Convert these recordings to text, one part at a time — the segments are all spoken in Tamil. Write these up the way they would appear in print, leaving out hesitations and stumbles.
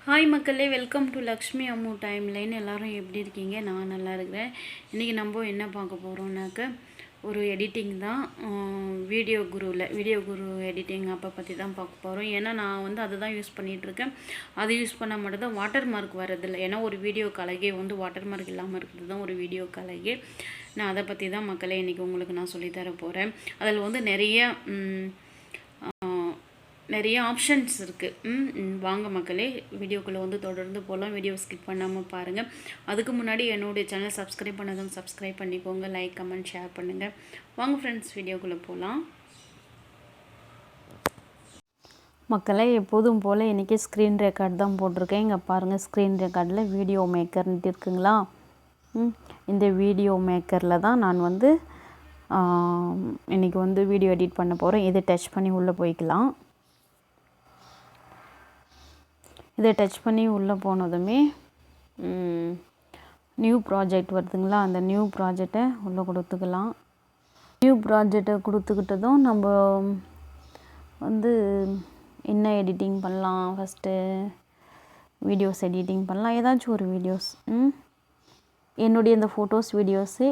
ஹாய் மக்களே, welcome to Lakshmi Ammu time line. எல்லோரும் எப்படி இருக்கீங்க? நான் நல்லா இருக்கிறேன். இன்றைக்கி நம்ம என்ன பார்க்க போகிறோம்னாக்க ஒரு எடிட்டிங் தான். வீடியோ குரு எடிட்டிங் அப்போ பற்றி தான் பார்க்க போகிறோம். ஏன்னா நான் வந்து அதை தான் யூஸ் பண்ணிகிட்ருக்கேன். அது யூஸ் பண்ணால் மட்டும்தான் வாட்டர் மார்க் வரதில்லை. ஏன்னா ஒரு வீடியோ கலகே வந்து வாட்டர் மார்க் இல்லாமல் இருக்கிறது தான் ஒரு வீடியோ கலகே. நான் அதை பற்றி தான் மக்களே இன்றைக்கி உங்களுக்கு நான் சொல்லித்தர போகிறேன். அதில் வந்து நிறைய ஆப்ஷன்ஸ் இருக்குது. வாங்க மக்களே, வீடியோக்குள்ளே வந்து தொடர்ந்து போகலாம். வீடியோ ஸ்கிப் பண்ணாமல் பாருங்கள். அதுக்கு முன்னாடி என்னுடைய சேனல் சப்ஸ்கிரைப் பண்ணதும் சப்ஸ்கிரைப் பண்ணிக்கோங்க. லைக், கமெண்ட், ஷேர் பண்ணுங்கள். வாங்க ஃப்ரெண்ட்ஸ், வீடியோக்குள்ளே போகலாம். மக்களே, எப்போதும் போல் இன்றைக்கி ஸ்க்ரீன் ரெக்கார்ட் தான் போட்டிருக்கேன். இங்கே பாருங்கள், ஸ்க்ரீன் ரெக்கார்டில் வீடியோ மேக்கர்ன்ட்டு இருக்குங்களா. இந்த வீடியோ மேக்கரில் தான் நான் வந்து இன்றைக்கி வந்து வீடியோ எடிட் பண்ண போகிறேன். இதை டச் பண்ணி உள்ளே போய்க்கலாம். இதை டச் பண்ணி உள்ளே போனதுமே நியூ ப்ராஜெக்ட் வருதுங்களா. அந்த நியூ ப்ராஜெக்டை உள்ளே கொடுத்துக்கலாம். நியூ ப்ராஜெக்டை கொடுத்துக்கிட்டதும் நம்ம வந்து என்ன எடிட்டிங் பண்ணலாம். ஃபஸ்ட்டு வீடியோஸ் எடிட்டிங் பண்ணலாம். ஏதாச்சும் ஒரு வீடியோஸ் என்னுடைய இந்த ஃபோட்டோஸ் வீடியோஸே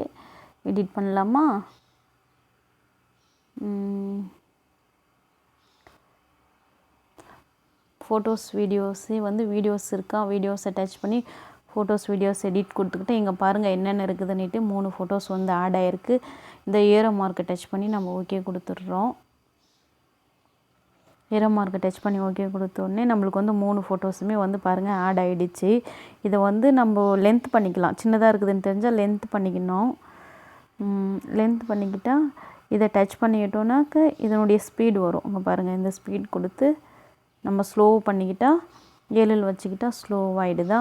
எடிட் பண்ணலாமா. ஃபோட்டோஸ் வீடியோஸே வந்து வீடியோஸ் இருக்கா, வீடியோஸை டச் பண்ணி ஃபோட்டோஸ் வீடியோஸ் எடிட் கொடுத்துக்கிட்டு இங்கே பாருங்கள் என்னென்ன இருக்குதுன்னுட்டு 3 ஃபோட்டோஸ் வந்து ஆட் ஆகிருக்கு. இந்த ஏரோ மார்க்கை டச் பண்ணி நம்ம ஓகே கொடுத்துட்றோம். ஏரோ மார்க்கை டச் பண்ணி ஓகே கொடுத்தோடனே நம்மளுக்கு வந்து 3 ஃபோட்டோஸுமே வந்து பாருங்கள் ஆட் ஆகிடுச்சு. இதை வந்து நம்ம லென்த் பண்ணிக்கலாம். சின்னதாக இருக்குதுன்னு தெரிஞ்சால் லென்த் பண்ணிக்கணும். லென்த் பண்ணிக்கிட்டால் இதை டச் பண்ணிக்கிட்டோன்னாக்க இதனுடைய ஸ்பீடு வரும். இங்கே பாருங்கள், இந்த ஸ்பீட் கொடுத்து நம்ம ஸ்லோ பண்ணிக்கிட்டால் 7 வச்சுக்கிட்டால் ஸ்லோவாகிடுதா.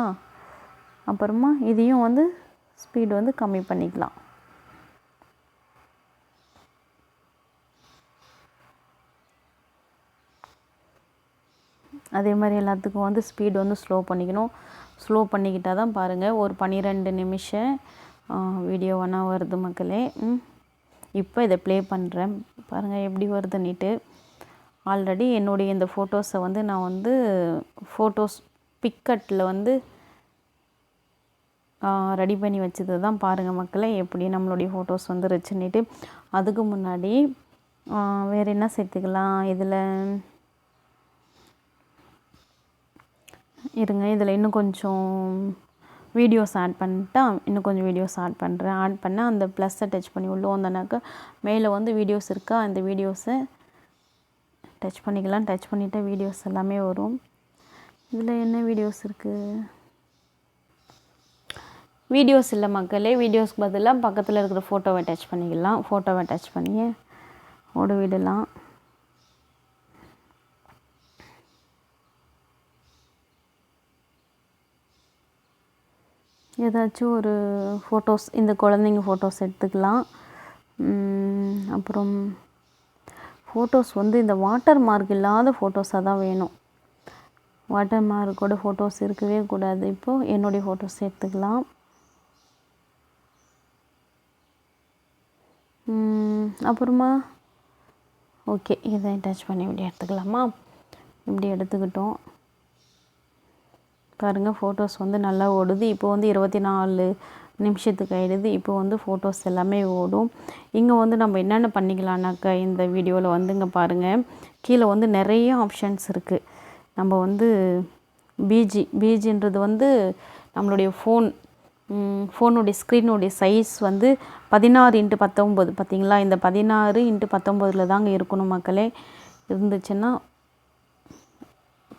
அப்புறமா இதையும் வந்து ஸ்பீடு வந்து கம்மி பண்ணிக்கலாம். அதே மாதிரி எல்லாத்துக்கும் வந்து ஸ்பீடு வந்து ஸ்லோ பண்ணிக்கணும். ஸ்லோ பண்ணிக்கிட்டால் தான் பாருங்கள் ஒரு 12 நிமிஷம் வீடியோ வேணா வருது மக்களே. இப்போ இதை ப்ளே பண்ணுறேன். பாருங்கள் எப்படி வருதுன்னுட்டு. ஆல்ரெடி என்னுடைய இந்த ஃபோட்டோஸை வந்து நான் வந்து ஃபோட்டோஸ் பிக்கட்டில் வந்து ரெடி பண்ணி வச்சது தான். பாருங்கள் மக்களே எப்படி நம்மளுடைய ஃபோட்டோஸ் வந்து வச்சுன்னுட்டு. அதுக்கு முன்னாடி வேறு என்ன சேர்த்துக்கலாம் இதில் இருங்க. இதில் இன்னும் கொஞ்சம் வீடியோஸ் ஆட் பண்ணிட்டா இன்னும் கொஞ்சம் வீடியோஸ் ஆட் பண்ணுறேன். ஆட் பண்ணால் அந்த ப்ளஸ்ஸை டச் பண்ணி உள்ளே வந்தோன்னாக்கா மேலே வந்து வீடியோஸ் இருக்கா, அந்த வீடியோஸை டச் பண்ணிக்கலாம். டச் பண்ணிவிட்டு வீடியோஸ் எல்லாமே வரும். இதில் என்ன வீடியோஸ் இருக்குது? வீடியோஸ் இல்லை மக்களே. வீடியோஸ்க்கு பதிலாக பக்கத்தில் இருக்கிற ஃபோட்டோவை டச் பண்ணிக்கலாம். ஃபோட்டோவை டச் பண்ணி ஓட விடலாம். ஏதாச்சும் ஒரு ஃபோட்டோஸ், இந்த குழந்தைங்க ஃபோட்டோஸ் எடுத்துக்கலாம். அப்புறம் ஃபோட்டோஸ் வந்து இந்த வாட்டர் மார்க் இல்லாத ஃபோட்டோஸாக தான் வேணும். வாட்டர் மார்க்கோட ஃபோட்டோஸ் இருக்கவே கூடாது. இப்போது என்னுடைய ஃபோட்டோஸ் எடுத்துக்கலாம். அப்புறமா ஓகே, இதை டச் பண்ணி இப்படி எடுத்துக்கலாமா. இப்படி எடுத்துக்கிட்டோம். பாருங்கள் ஃபோட்டோஸ் வந்து நல்லா ஓடுது. இப்போ வந்து 24 நிமிஷத்துக்கு ஆகிடுது. இப்போ வந்து ஃபோட்டோஸ் எல்லாமே ஓடும். இங்கே வந்து நம்ம என்னென்ன பண்ணிக்கலான்னாக்கா இந்த வீடியோவில் வந்து இங்கே பாருங்கள் கீழே வந்து நிறைய ஆப்ஷன்ஸ் இருக்குது. நம்ம வந்து பிஜின்றது வந்து நம்மளுடைய ஃபோனுடைய ஸ்க்ரீனுடைய சைஸ் வந்து 16x19 பார்த்திங்களா. இந்த 16x19 தாங்க இருக்கணும் மக்களே. இருந்துச்சுன்னா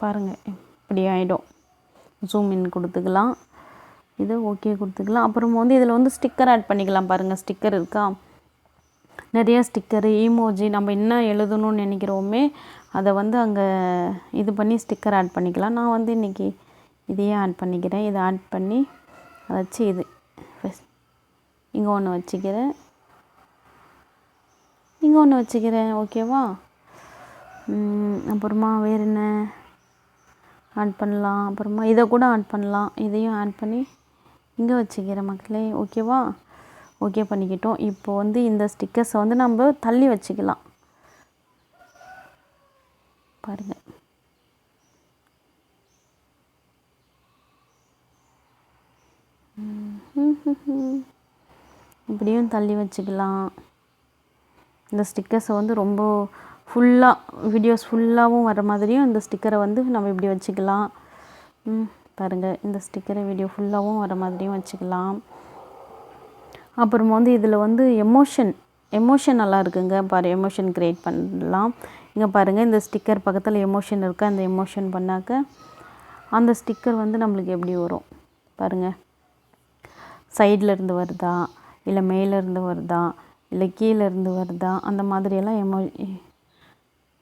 பாருங்கள் இப்படி ஆகிடும். ஜூம் இன் கொடுத்துக்கலாம். இதை ஓகே கொடுத்துக்கலாம். அப்புறம் வந்து இதில் வந்து ஸ்டிக்கர் ஆட் பண்ணிக்கலாம். பாருங்கள் ஸ்டிக்கர் இருக்கா, நிறைய ஸ்டிக்கரு, ஈமோஜி நம்ம என்ன எழுதணும்னு நினைக்கிறோமே அதை வந்து அங்கே இது பண்ணி ஸ்டிக்கர் ஆட் பண்ணிக்கலாம். நான் வந்து இன்றைக்கி இதையே ஆட் பண்ணிக்கிறேன். இதை ஆட் பண்ணி அதை வச்சு இது இங்கே ஒன்று வச்சுக்கிறேன், இங்கே ஒன்று வச்சுக்கிறேன். ஓகேவா. அப்புறமா வேறு என்ன ஆட் பண்ணலாம்? அப்புறமா இதை கூட ஆட் பண்ணலாம். இதையும் ஆட் பண்ணி இங்கே வச்சுக்கிறேன் மக்களே. ஓகேவா. ஓகே பண்ணிக்கிட்டோம். இப்போ வந்து இந்த ஸ்டிக்கர்ஸை வந்து நம்ம தள்ளி வச்சுக்கலாம். பாருங்கள் இப்படியும் தள்ளி வச்சுக்கலாம். இந்த ஸ்டிக்கர்ஸை வந்து ரொம்ப ஃபுல்லாக வீடியோஸ் ஃபுல்லாகவும் வர மாதிரியும் இந்த ஸ்டிக்கரை வந்து நம்ம இப்படி வச்சுக்கலாம். பாருங்கள், இந்த ஸ்டிக்கரை வீடியோ ஃபுல்லாகவும் வர மாதிரியும் வச்சுக்கலாம். அப்புறமா வந்து இதில் வந்து எமோஷன் நல்லா இருக்குங்க. எமோஷன் க்ரியேட் பண்ணலாம். இங்கே பாருங்கள், இந்த ஸ்டிக்கர் பக்கத்தில் எமோஷன் இருக்குது. அந்த எமோஷன் பண்ணாக்க அந்த ஸ்டிக்கர் வந்து நம்மளுக்கு எப்படி வரும் பாருங்கள். சைடில் இருந்து வருதா, இல்லை மேலேருந்து வருதா, இல்லை கீழேருந்து வருதா, அந்த மாதிரியெல்லாம்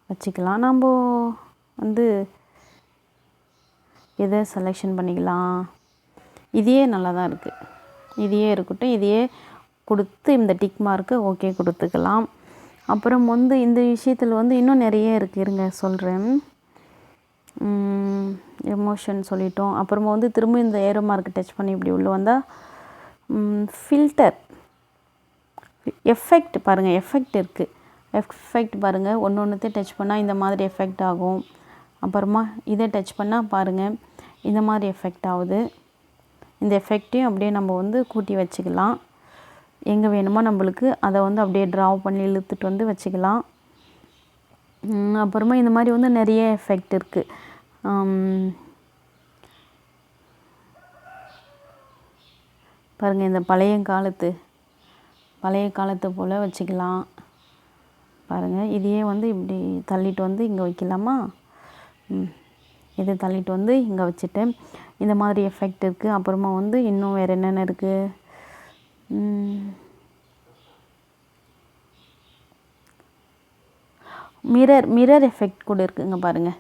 வச்சுக்கலாம். நம்ம வந்து எதை செலெக்ஷன் பண்ணிக்கலாம். இதையே நல்லா தான் இருக்குது. இதையே இருக்கட்டும். இதையே கொடுத்து இந்த டிக் மார்க்கு ஓகே கொடுத்துக்கலாம். அப்புறம் வந்து இந்த விஷயத்தில் வந்து இன்னும் நிறைய இருக்குது. இருங்க சொல்கிறேன். எமோஷன் சொல்லிட்டோம். அப்புறமா வந்து திரும்ப இந்த ஏரோ மார்க் டச் பண்ணி இப்படி உள்ளே வந்தால் ஃபில்டர் எஃபெக்ட் பாருங்கள். எஃபெக்ட் இருக்குது. எஃபெக்ட் பாருங்கள், ஒன்றுத்தையும் டச் பண்ணால் இந்த மாதிரி எஃபெக்ட் ஆகும். அப்புறமா இதை டச் பண்ணால் பாருங்கள் இந்த மாதிரி எஃபெக்ட் ஆகுது. இந்த எஃபெக்டையும் அப்படியே நம்ம வந்து கூட்டி வச்சுக்கலாம். எங்கே வேணுமோ நம்மளுக்கு அதை வந்து அப்படியே ட்ரா பண்ணி இழுத்துட்டு வந்து வச்சுக்கலாம். அப்புறமா இந்த மாதிரி வந்து நிறைய எஃபெக்ட் இருக்குது. பாருங்கள், இந்த பழைய காலத்து போல் வச்சுக்கலாம். பாருங்கள், இதையே வந்து இப்படி தள்ளிட்டு வந்து இங்கே வைக்கலாமா. இதை தள்ளிட்டு வந்து இங்கே வச்சுட்டு இந்த மாதிரி எஃபெக்ட் இருக்குது. அப்புறமா வந்து இன்னும் வேறு என்னென்ன இருக்குது. மிரர் எஃபெக்ட் கூட இருக்குங்க பாருங்கள்.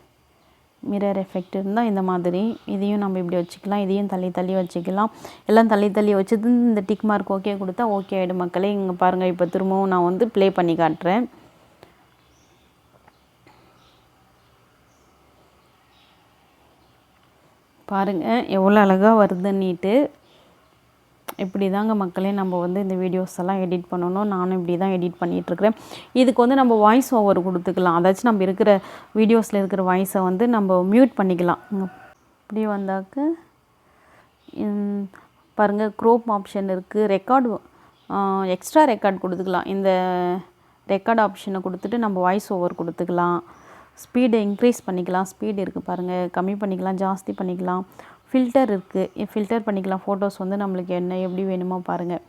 மிரர் எஃபெக்ட் இருந்தால் இந்த மாதிரி இதையும் நம்ம இப்படி வச்சுக்கலாம். இதையும் தள்ளி வச்சுக்கலாம். எல்லாம் தள்ளி வச்சது இந்த டிக் மார்க் ஓகே கொடுத்தா ஓகே ஆகிடும் மக்களே. இங்கே பாருங்கள், இப்போ திரும்பவும் நான் வந்து ப்ளே பண்ணி காட்டுறேன். பாருங்கள் எவ்வளோ அழகாக வருதுன்னிட்டு. இப்படி தாங்க மக்களே நம்ம வந்து இந்த வீடியோஸ் எல்லாம் எடிட் பண்ணணும். நானும் இப்படி தான் எடிட் பண்ணிகிட்ருக்கிறேன். இதுக்கு வந்து நம்ம வாய்ஸ் ஓவர் கொடுத்துக்கலாம். அதாச்சும் நம்ம இருக்கிற வீடியோஸில் இருக்கிற வாய்ஸை வந்து நம்ம மியூட் பண்ணிக்கலாம். இப்படி வந்தாக்க பாருங்கள், க்ரோப் ஆப்ஷன் இருக்குது. எக்ஸ்ட்ரா ரெக்கார்ட் கொடுத்துக்கலாம். இந்த ரெக்கார்ட் ஆப்ஷனை கொடுத்துட்டு நம்ம வாய்ஸ் ஓவர் கொடுத்துக்கலாம். ஸ்பீடை இன்க்ரீஸ் பண்ணிக்கலாம். ஸ்பீடு இருக்குது பாருங்கள், கம்மி பண்ணிக்கலாம், ஜாஸ்தி பண்ணிக்கலாம். ஃபில்டர் இருக்குது, ஃபில்டர் பண்ணிக்கலாம். ஃபோட்டோஸ் வந்து நம்மளுக்கு எப்படி வேணுமோ பாருங்கள்,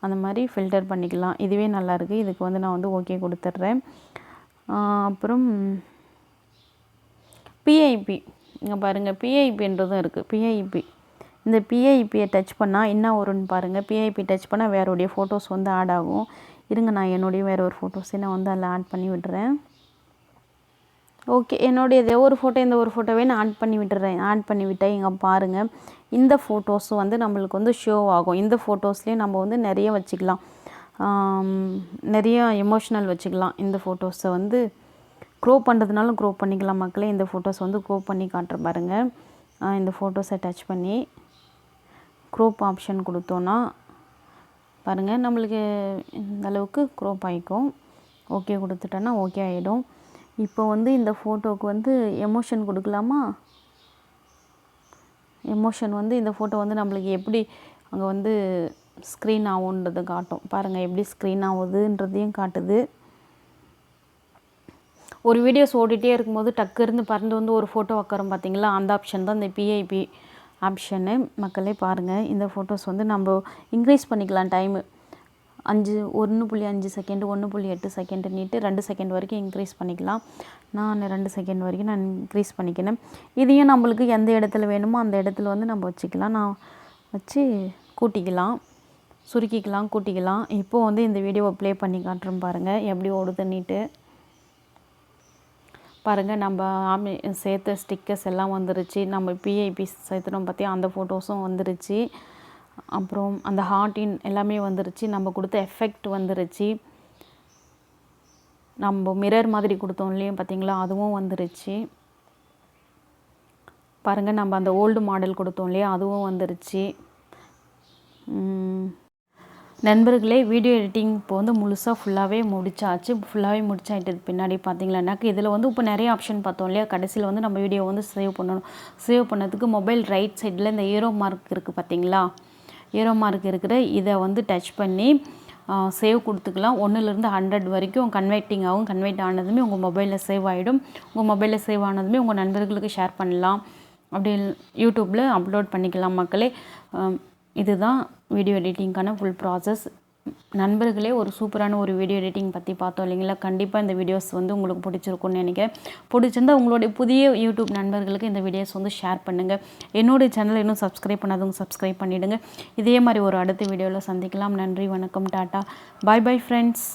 அந்த மாதிரி ஃபில்டர் பண்ணிக்கலாம். இதுவே நல்லாயிருக்கு. இதுக்கு வந்து நான் வந்து ஓகே கொடுத்துட்றேன். அப்புறம் பிஐபி இங்கே பாருங்கள், பிஐபின்றதும் இருக்குது. பிஐபி இந்த பிஐபியை டச் பண்ணால் என்ன வரும்னு பாருங்கள். பிஐபி டச் பண்ணால் வேறுடைய ஃபோட்டோஸ் வந்து ஆட் ஆகும். இருங்க, நான் என்னுடைய வேறு ஒரு ஃபோட்டோஸை நான் வந்து அதில் ஆட் பண்ணி விடுறேன். ஓகே, என்னுடைய ஒரு ஃபோட்டோ இந்த ஒரு ஃபோட்டோவே நான் ஆட் பண்ணி விட்டேன். இங்கே பாருங்கள், இந்த ஃபோட்டோஸும் வந்து நம்மளுக்கு வந்து ஷோ ஆகும். இந்த ஃபோட்டோஸ்லேயே நம்ம வந்து நிறைய வச்சுக்கலாம். நிறைய எமோஷ்னல் வச்சுக்கலாம். இந்த ஃபோட்டோஸை வந்து க்ரோப் பண்ணுறதுனாலும் க்ரோப் பண்ணிக்கலாம் மக்களே. இந்த ஃபோட்டோஸ் வந்து க்ரோப் பண்ணி காட்டுறேன் பாருங்கள். இந்த ஃபோட்டோஸை டச் பண்ணி க்ரோப் ஆப்ஷன் கொடுத்தோன்னா பாருங்கள், நம்மளுக்கு இந்த அளவுக்கு க்ரோப் ஆகிக்கும். ஓகே கொடுத்துட்டோன்னா ஓகே ஆகிடும். இப்போ வந்து இந்த ஃபோட்டோவுக்கு வந்து எமோஷன் கொடுக்கலாமா. எமோஷன் வந்து இந்த ஃபோட்டோ வந்து நம்மளுக்கு எப்படி அங்கே வந்து ஸ்க்ரீன் ஆகுன்றதை காட்டும். பாருங்கள், எப்படி ஸ்க்ரீன் ஆகுதுன்றதையும் காட்டுது. ஒரு வீடியோஸ் ஓடிட்டே இருக்கும்போது டக்குன்னு பறந்து வந்து ஒரு ஃபோட்டோ வைக்கிறோம் பார்த்தீங்களா, அந்த ஆப்ஷன் தான் இந்த பிஐபி ஆப்ஷனு மக்களே. பாருங்கள், இந்த ஃபோட்டோஸ் வந்து நம்ம இன்க்ரீஸ் பண்ணிக்கலாம். டைமு 1.5 செகண்டு, 1.8 செகண்டுன்னிட்டு 2 செகண்ட் வரைக்கும் இன்க்ரீஸ் பண்ணிக்கலாம். நான் 2 செகண்ட் வரைக்கும் நான் இன்க்ரீஸ் பண்ணிக்கிறேன். இதையும் நம்மளுக்கு எந்த இடத்துல வேணுமோ அந்த இடத்துல வந்து நம்ம வச்சுக்கலாம். நான் வச்சு கூட்டிக்கலாம், சுருக்கிக்கலாம், கூட்டிக்கலாம். இப்போது வந்து இந்த வீடியோவை ப்ளே பண்ணி காட்டுறோம் பாருங்கள், எப்படி ஓடுதுன்னிட்டு. பாருங்கள், நம்ம சேர்த்த ஸ்டிக்கர்ஸ் எல்லாம் வந்துருச்சு. நம்ம பிஐபி சேர்த்துனோம் பார்த்தியா, அந்த ஃபோட்டோஸும் வந்துருச்சு. அப்புறம் அந்த ஹார்ட்டின் எல்லாமே வந்துருச்சு. நம்ம கொடுத்த எஃபெக்ட் வந்துருச்சு. நம்ம மிரர் மாதிரி கொடுத்தோம் இல்லையா பார்த்தீங்களா, அதுவும் வந்துருச்சு. பாருங்கள், நம்ம அந்த ஓல்டு மாடல் கொடுத்தோம் இல்லையா, அதுவும் வந்துருச்சு. நண்பர்களே, வீடியோ எடிட்டிங் இப்போ வந்து முழுசாக ஃபுல்லாகவே முடிச்சாயிட்டது. பின்னாடி பார்த்தீங்களானாக்க இதில் வந்து இப்போ நிறைய ஆப்ஷன் பார்த்தோம் இல்லையா. கடைசியில் வந்து நம்ம வீடியோ வந்து சேவ் பண்ணணும். சேவ் பண்ணதுக்கு மொபைல் ரைட் சைடில் இந்த ஏரோ மார்க் இருக்குது பார்த்தீங்களா, ஏரோ மார்க் இருக்கிற இதை வந்து டச் பண்ணி சேவ் கொடுத்துக்கலாம். 1லேருந்து 100 வரைக்கும் கன்வெர்ட்டிங் ஆகும். கன்வெர்ட் ஆனதுமே உங்கள் மொபைலில் சேவ் ஆகிடும். உங்கள் மொபைலில் சேவ் ஆனதுமே உங்கள் நண்பர்களுக்கு ஷேர் பண்ணலாம். அப்படி யூடியூப்பில் அப்லோட் பண்ணிக்கலாம் மக்களே. இதுதான் வீடியோ எடிட்டிங்க்கான ஃபுல் ப்ராசஸ். நண்பர்களே, ஒரு சூப்பரான ஒரு வீடியோ எடிட்டிங் பற்றி பார்த்தோம் இல்லைங்களா? கண்டிப்பாக இந்த வீடியோஸ் வந்து உங்களுக்கு பிடிச்சிருக்குன்னு நினைக்கிறேன். பிடிச்சிருந்தால் உங்களுடைய புதிய யூடியூப் நண்பர்களுக்கு இந்த வீடியோஸ் வந்து ஷேர் பண்ணுங்கள். என்னுடைய சேனலை இன்னும் சப்ஸ்கிரைப் பண்ணாதவங்க சப்ஸ்கிரைப் பண்ணிவிடுங்க. இதே மாதிரி ஒரு அடுத்த வீடியோவில் சந்திக்கலாம். நன்றி, வணக்கம், டாட்டா, பாய் பாய் ஃப்ரெண்ட்ஸ்.